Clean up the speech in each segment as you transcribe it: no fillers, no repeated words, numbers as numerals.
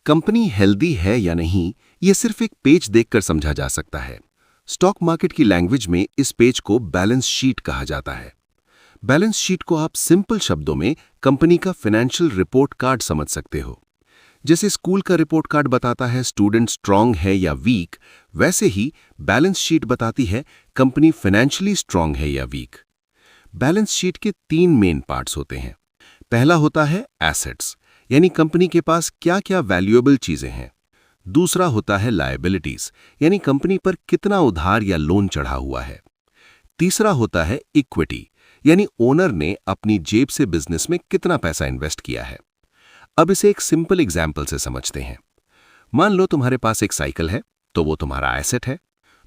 Company healthy है या नहीं, ये सिर्फ एक पेज देखकर समझा जा सकता है। स्टॉक मार्केट की लैंग्वेज में इस पेज को बैलेंस शीट कहा जाता है। बैलेंस शीट को आप सिंपल शब्दों में कंपनी का फाइनेंशियल रिपोर्ट कार्ड समझ सकते हो। जैसे स्कूल का रिपोर्ट कार्ड बताता है स्टूडेंट स्ट्रांग है या वीक, वैसे ही बैलेंस शीट बताती है कंपनी फाइनेंशियली स्ट्रांग है या वीक। बैलेंस शीट के तीन मेन पार्ट्स होते हैं। पहला होता है एसेट्स, यानी कंपनी के पास क्या क्या वैल्यूएबल चीजें हैं। दूसरा होता है लायबिलिटीज, यानी कंपनी पर कितना उधार या लोन चढ़ा हुआ है। तीसरा होता है इक्विटी, यानी ओनर ने अपनी जेब से बिजनेस में कितना पैसा इन्वेस्ट किया है। अब इसे एक सिंपल एग्जाम्पल से समझते हैं। मान लो तुम्हारे पास एक साइकिल है, तो वो तुम्हारा एसेट है।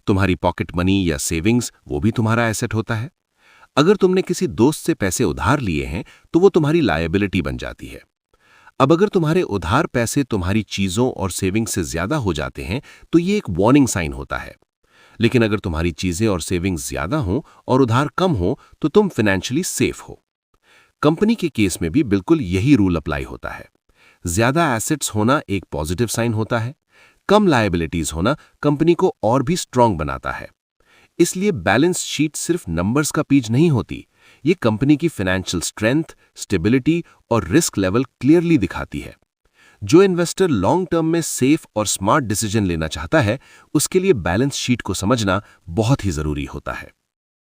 तुम्हारी पॉकेट मनी या सेविंग्स, वो भी तुम्हारा एसेट होता है। अगर तुमने किसी दोस्त से पैसे उधार लिए हैं, तो वो तुम्हारी लायबिलिटी बन जाती है। अब अगर तुम्हारे उधार पैसे तुम्हारी चीजों और सेविंग्स से ज्यादा हो जाते हैं, तो ये एक वार्निंग साइन होता है। लेकिन अगर तुम्हारी चीजें और सेविंग्स ज्यादा हों और उधार कम हो, तो तुम फाइनेंशियली सेफ हो। कंपनी के केस में भी बिल्कुल यही रूल अप्लाई होता है। ज्यादा एसेट्स होना एक पॉजिटिव साइन होता है, कम लायबिलिटीज होना कंपनी को और भी स्ट्रांग बनाता है। इसलिए बैलेंस शीट सिर्फ नंबर्स का पेज नहीं होती, ये कंपनी की फाइनेंशियल स्ट्रेंथ, स्टेबिलिटी और रिस्क लेवल क्लियरली दिखाती है। जो इन्वेस्टर लॉन्ग टर्म में सेफ और स्मार्ट डिसीजन लेना चाहता है, उसके लिए बैलेंस शीट को समझना बहुत ही जरूरी होता है।